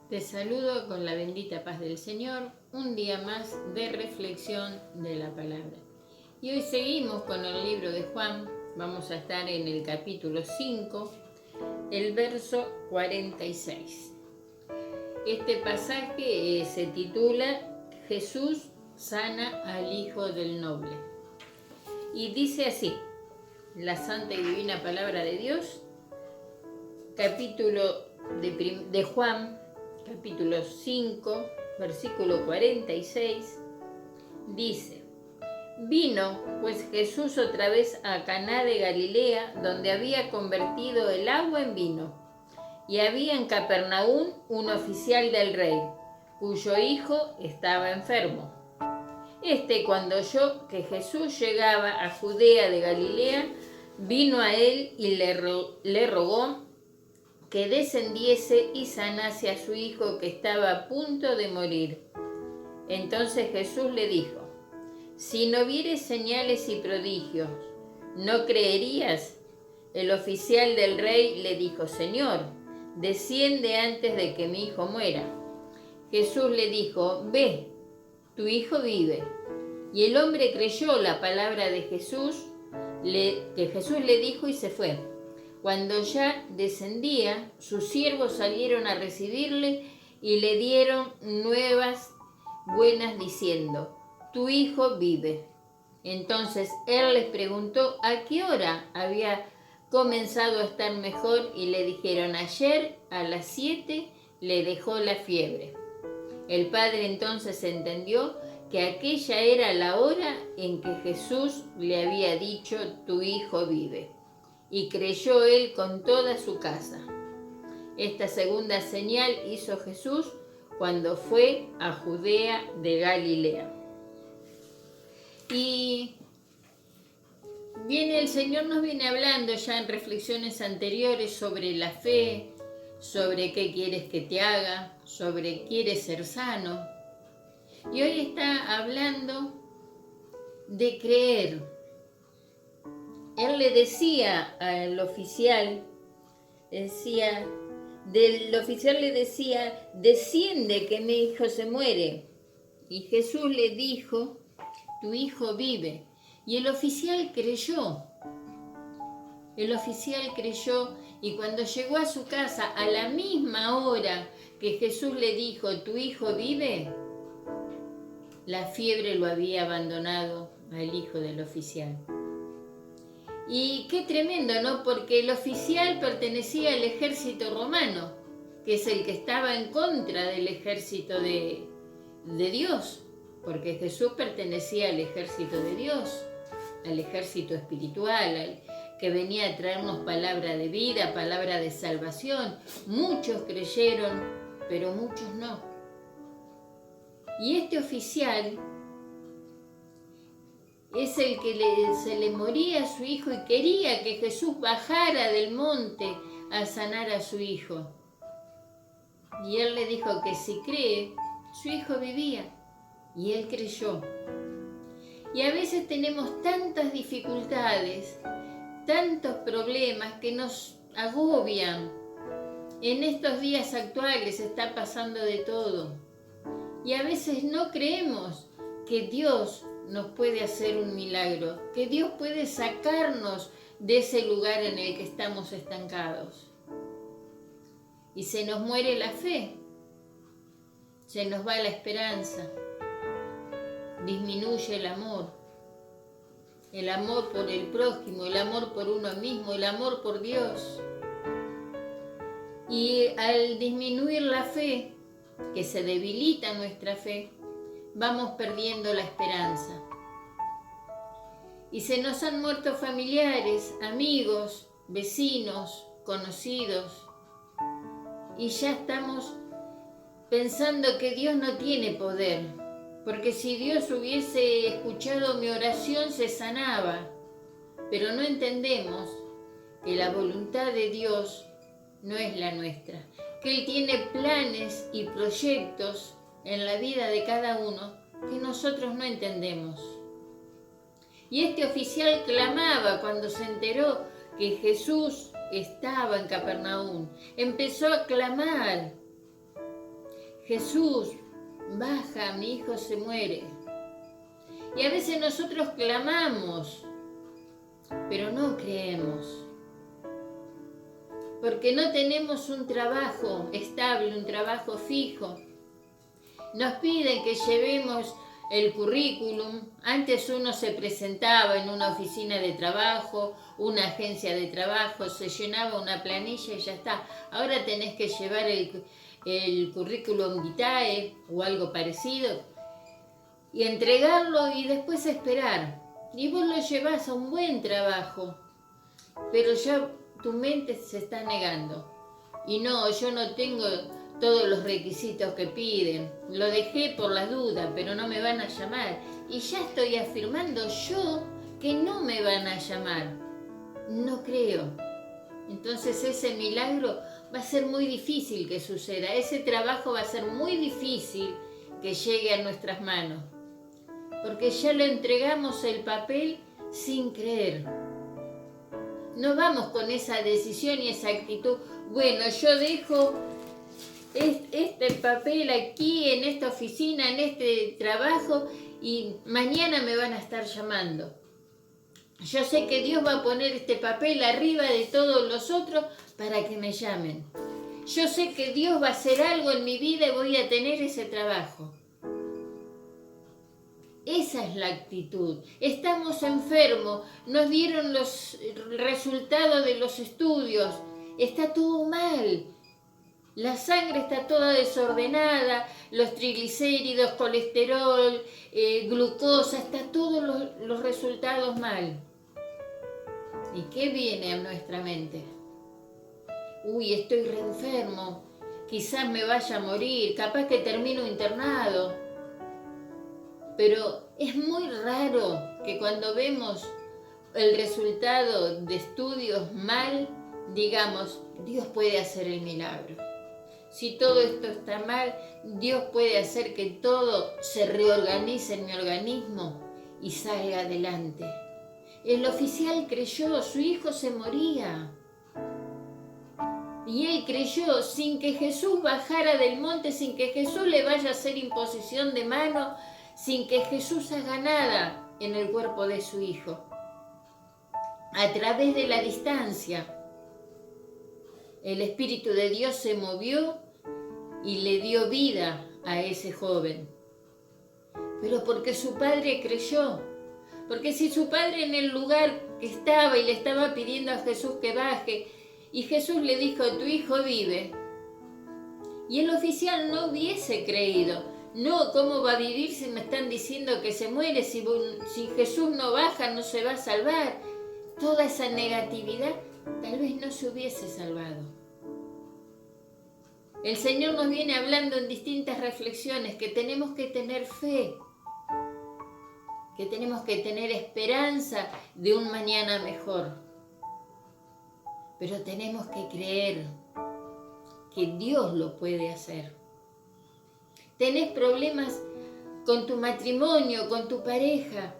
Te saludo con la bendita paz del Señor, un día más de reflexión de la palabra. Y hoy seguimos con el libro de Juan, vamos a estar en el capítulo 5, el verso 46. Este pasaje se titula Jesús sana al hijo del noble. Y dice así, la santa y divina palabra de Dios, capítulo de Juan, capítulo 5, versículo 46, dice: Vino pues Jesús otra vez a Caná de Galilea, donde había convertido el agua en vino. Y había en Capernaum un oficial del rey, cuyo hijo estaba enfermo. Cuando oyó que Jesús llegaba a Judea de Galilea, vino a él y le rogó que descendiese y sanase a su hijo que estaba a punto de morir. Entonces Jesús le dijo: Si no vieres señales y prodigios, ¿no creerías? El oficial del rey le dijo: Señor, desciende antes de que mi hijo muera. Jesús le dijo: Ve, tu hijo vive. Y el hombre creyó la palabra de Jesús, que Jesús le dijo, y se fue. Cuando ya descendía, sus siervos salieron a recibirle y le dieron nuevas buenas diciendo: Tu hijo vive. Entonces él les preguntó a qué hora había comenzado a estar mejor y le dijeron: ayer a las 7 le dejó la fiebre. El padre entonces entendió que aquella era la hora en que Jesús le había dicho: Tu hijo vive. Y creyó él con toda su casa. Esta segunda señal hizo Jesús cuando fue a Judea de Galilea. Y el Señor nos viene hablando ya en reflexiones anteriores sobre la fe, sobre qué quieres que te haga, sobre quieres ser sano. Y hoy está hablando de creer. Él le decía al oficial, desciende que mi hijo se muere. Y Jesús le dijo: tu hijo vive. Y el oficial creyó. Y cuando llegó a su casa a la misma hora que Jesús le dijo: tu hijo vive, la fiebre lo había abandonado al hijo del oficial. Y qué tremendo, ¿no? Porque el oficial pertenecía al ejército romano, que es el que estaba en contra del ejército de Dios, porque Jesús pertenecía al ejército de Dios, al ejército espiritual, que venía a traernos palabra de vida, palabra de salvación. Muchos creyeron, pero muchos no. Y este oficial es el que se le moría a su hijo y quería que Jesús bajara del monte a sanar a su hijo. Y él le dijo que si cree, su hijo vivía. Y él creyó. Y a veces tenemos tantas dificultades, tantos problemas que nos agobian. En estos días actuales está pasando de todo. Y a veces no creemos que Dios nos puede hacer un milagro, que Dios puede sacarnos de ese lugar en el que estamos estancados. Y se nos muere la fe, se nos va la esperanza, disminuye el amor por el prójimo, el amor por uno mismo, el amor por Dios. Y al disminuir la fe, que se debilita nuestra fe, vamos perdiendo la esperanza. Y se nos han muerto familiares, amigos, vecinos, conocidos. Y ya estamos pensando que Dios no tiene poder, porque si Dios hubiese escuchado mi oración se sanaba. Pero no entendemos que la voluntad de Dios no es la nuestra, que Él tiene planes y proyectos en la vida de cada uno que nosotros no entendemos. Y este oficial clamaba cuando se enteró que Jesús estaba en Capernaum, empezó a clamar: Jesús, baja, mi hijo se muere. Y a veces nosotros clamamos, pero no creemos, porque no tenemos un trabajo estable, un trabajo fijo. Nos piden que llevemos el currículum. Antes uno se presentaba en una oficina de trabajo, una agencia de trabajo, se llenaba una planilla y ya está. Ahora tenés que llevar el currículum vitae o algo parecido y entregarlo y después esperar. Y vos lo llevas a un buen trabajo, pero ya tu mente se está negando. Y no, yo no tengo todos los requisitos que piden, lo dejé por las dudas, pero no me van a llamar. Y ya estoy afirmando yo que no me van a llamar. No creo. Entonces ese milagro va a ser muy difícil que suceda. Ese trabajo va a ser muy difícil que llegue a nuestras manos. Porque ya le entregamos el papel sin creer. No vamos con esa decisión y esa actitud. Bueno, yo dejo este papel aquí, en esta oficina, en este trabajo, y mañana me van a estar llamando. Yo sé que Dios va a poner este papel arriba de todos los otros para que me llamen. Yo sé que Dios va a hacer algo en mi vida y voy a tener ese trabajo. Esa es la actitud. Estamos enfermos, nos dieron los resultados de los estudios, está todo mal. La sangre está toda desordenada, los triglicéridos, colesterol, glucosa, está todos los resultados mal. ¿Y qué viene a nuestra mente? Uy, estoy re enfermo, quizás me vaya a morir, capaz que termino internado. Pero es muy raro que cuando vemos el resultado de estudios mal, digamos, Dios puede hacer el milagro. Si todo esto está mal, Dios puede hacer que todo se reorganice en mi organismo y salga adelante. El oficial creyó, su hijo se moría. Y él creyó sin que Jesús bajara del monte, sin que Jesús le vaya a hacer imposición de mano, sin que Jesús haga nada en el cuerpo de su hijo. A través de la distancia, el Espíritu de Dios se movió y le dio vida a ese joven. Pero porque su padre creyó. Porque si su padre en el lugar que estaba y le estaba pidiendo a Jesús que baje, y Jesús le dijo, tu hijo vive, y el oficial no hubiese creído, no, ¿cómo va a vivir si me están diciendo que se muere? Si Jesús no baja, no se va a salvar. Toda esa negatividad tal vez no se hubiese salvado. El Señor nos viene hablando en distintas reflexiones que tenemos que tener fe, que tenemos que tener esperanza de un mañana mejor. Pero tenemos que creer que Dios lo puede hacer. Tenés problemas con tu matrimonio, con tu pareja,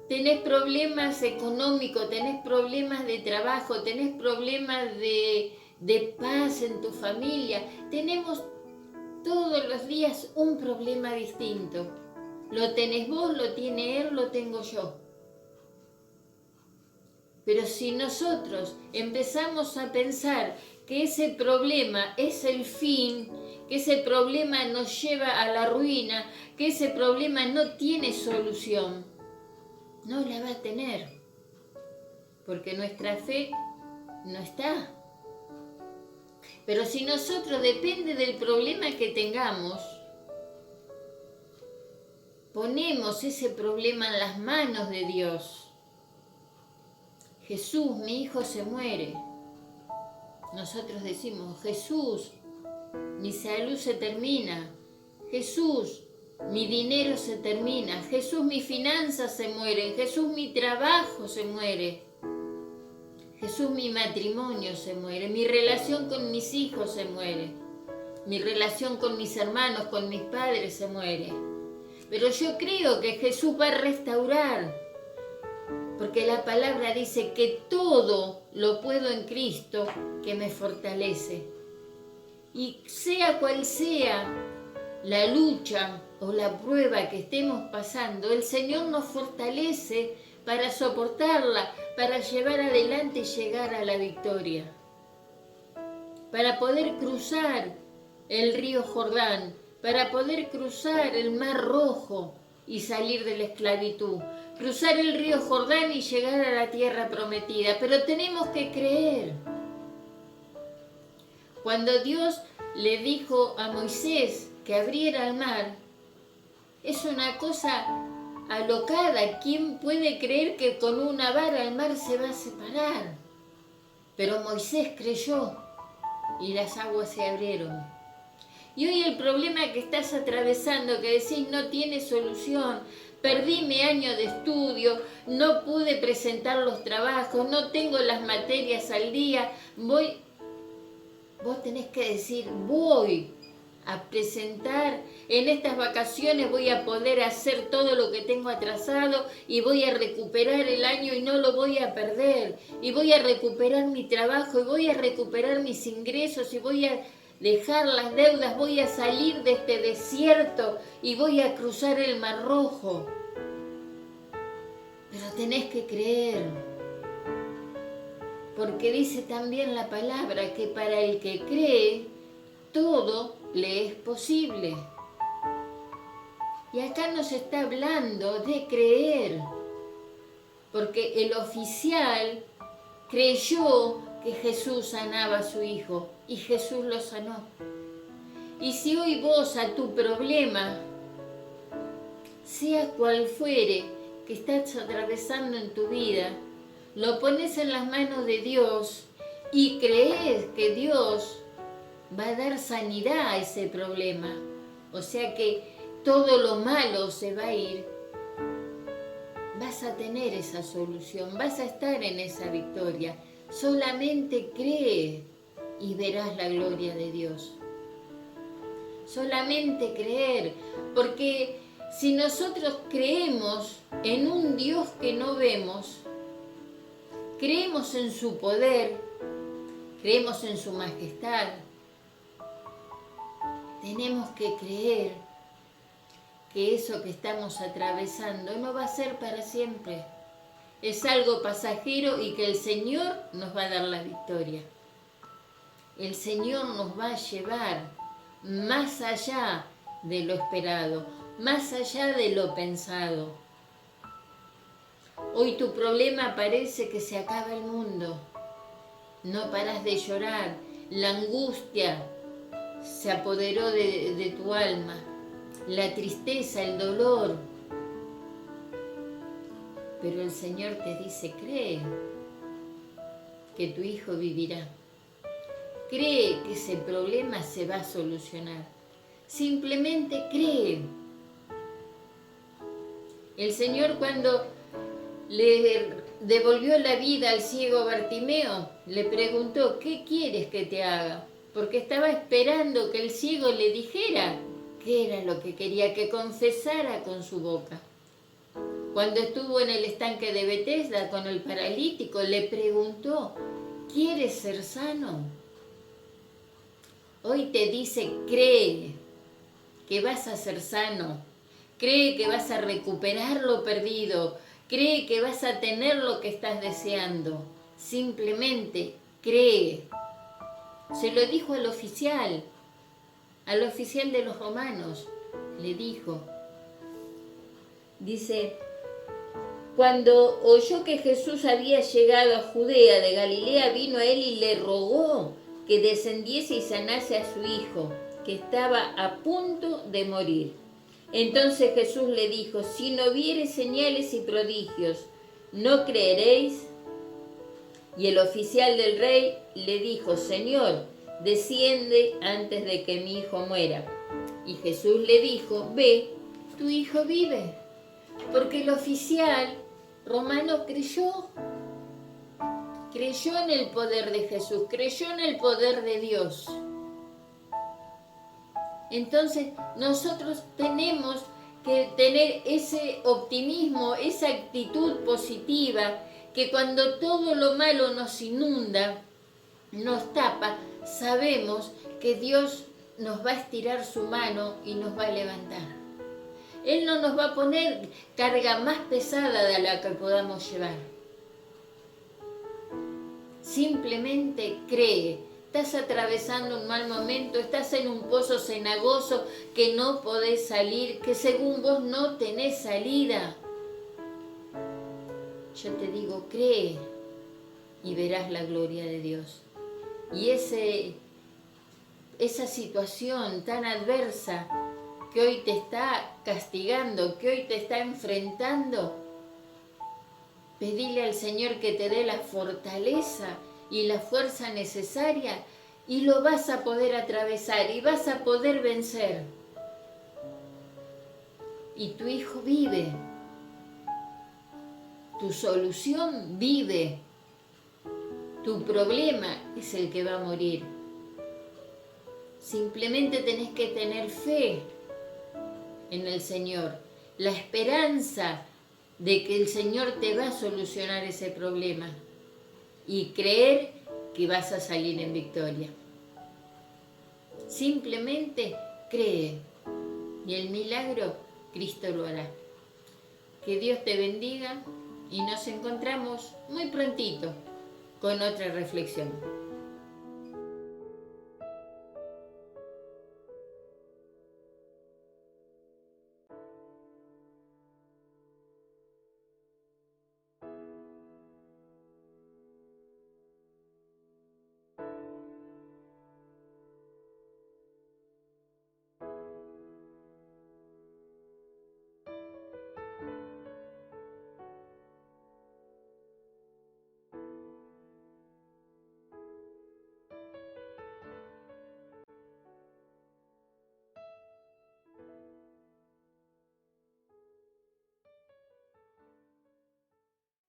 tenés problemas económicos, tenés problemas de trabajo, tenés problemas de paz en tu familia. Tenemos todos los días un problema distinto. Lo tenés vos, lo tiene él, lo tengo yo. Pero si nosotros empezamos a pensar que ese problema es el fin, que ese problema nos lleva a la ruina, que ese problema no tiene solución, no la va a tener, porque nuestra fe no está. Pero si nosotros, depende del problema que tengamos, ponemos ese problema en las manos de Dios. Jesús, mi hijo se muere. Nosotros decimos, Jesús, mi salud se termina. Jesús, mi dinero se termina. Jesús, mis finanzas se mueren. Jesús, mi trabajo se muere. Jesús, mi matrimonio se muere. Mi relación con mis hijos se muere. Mi relación con mis hermanos, con mis padres se muere. Pero yo creo que Jesús va a restaurar. porque la palabra dice que todo lo puedo en Cristo que me fortalece. Y sea cual sea la lucha o la prueba que estemos pasando, el Señor nos fortalece para soportarla, para llevar adelante y llegar a la victoria. Para poder cruzar el río Jordán, para poder cruzar el Mar Rojo y salir de la esclavitud. Cruzar el río Jordán y llegar a la tierra prometida. Pero tenemos que creer. Cuando Dios le dijo a Moisés que abriera el mar, es una cosa alocada. ¿Quién puede creer que con una vara el mar se va a separar? Pero Moisés creyó y las aguas se abrieron. Y hoy el problema que estás atravesando, que decís no tiene solución, perdí mi año de estudio, no pude presentar los trabajos, no tengo las materias al día, vos tenés que decir, voy a presentar, en estas vacaciones voy a poder hacer todo lo que tengo atrasado y voy a recuperar el año y no lo voy a perder, y voy a recuperar mi trabajo y voy a recuperar mis ingresos y voy a dejar las deudas, voy a salir de este desierto y voy a cruzar el Mar Rojo. Pero tenés que creer, porque dice también la palabra que para el que cree, todo le es posible. Y acá nos está hablando de creer, porque el oficial creyó que Jesús sanaba a su hijo y Jesús lo sanó. Y si hoy vos a tu problema, sea cual fuere que estás atravesando en tu vida, lo pones en las manos de Dios y crees que Dios va a dar sanidad a ese problema, o sea que todo lo malo se va a ir, vas a tener esa solución, vas a estar en esa victoria. Solamente cree y verás la gloria de Dios. Solamente creer, porque si nosotros creemos en un Dios que no vemos, creemos en su poder, creemos en su majestad, tenemos que creer que eso que estamos atravesando no va a ser para siempre. Es algo pasajero y que el Señor nos va a dar la victoria. El Señor nos va a llevar más allá de lo esperado, más allá de lo pensado. Hoy tu problema parece que se acaba el mundo. No paras de llorar. La angustia se apoderó de tu alma. La tristeza, el dolor. Pero el Señor te dice, cree que tu hijo vivirá. Cree que ese problema se va a solucionar. Simplemente cree. El Señor cuando le devolvió la vida al ciego Bartimeo, le preguntó, ¿qué quieres que te haga? Porque estaba esperando que el ciego le dijera qué era lo que quería, que confesara con su boca. Cuando estuvo en el estanque de Betesda con el paralítico, le preguntó, ¿quieres ser sano? Hoy te dice, cree que vas a ser sano, cree que vas a recuperar lo perdido, cree que vas a tener lo que estás deseando. Simplemente cree. Se lo dijo al oficial de los romanos, le dijo. Dice, cuando oyó que Jesús había llegado a Judea de Galilea, vino a él y le rogó que descendiese y sanase a su hijo, que estaba a punto de morir. Entonces Jesús le dijo, si no viereis señales y prodigios, ¿no creeréis? Y el oficial del rey le dijo, Señor, desciende antes de que mi hijo muera. Y Jesús le dijo, ve, tu hijo vive. Porque el oficial romano creyó en el poder de Jesús, creyó en el poder de Dios. Entonces nosotros tenemos que tener ese optimismo, esa actitud positiva, que cuando todo lo malo nos inunda, nos tapa, sabemos que Dios nos va a estirar su mano y nos va a levantar. Él no nos va a poner carga más pesada de la que podamos llevar. Simplemente cree. Estás atravesando un mal momento, estás en un pozo cenagoso que no podés salir, que según vos no tenés salida. Yo te digo, cree y verás la gloria de Dios. Y esa situación tan adversa que hoy te está castigando, que hoy te está enfrentando, pedile al Señor que te dé la fortaleza y la fuerza necesaria y lo vas a poder atravesar y vas a poder vencer. Y tu hijo vive, tu solución vive, tu problema es el que va a morir. Simplemente tenés que tener fe en el Señor, la esperanza de que el Señor te va a solucionar ese problema y creer que vas a salir en victoria. Simplemente cree y el milagro Cristo lo hará. Que Dios te bendiga y nos encontramos muy prontito con otra reflexión.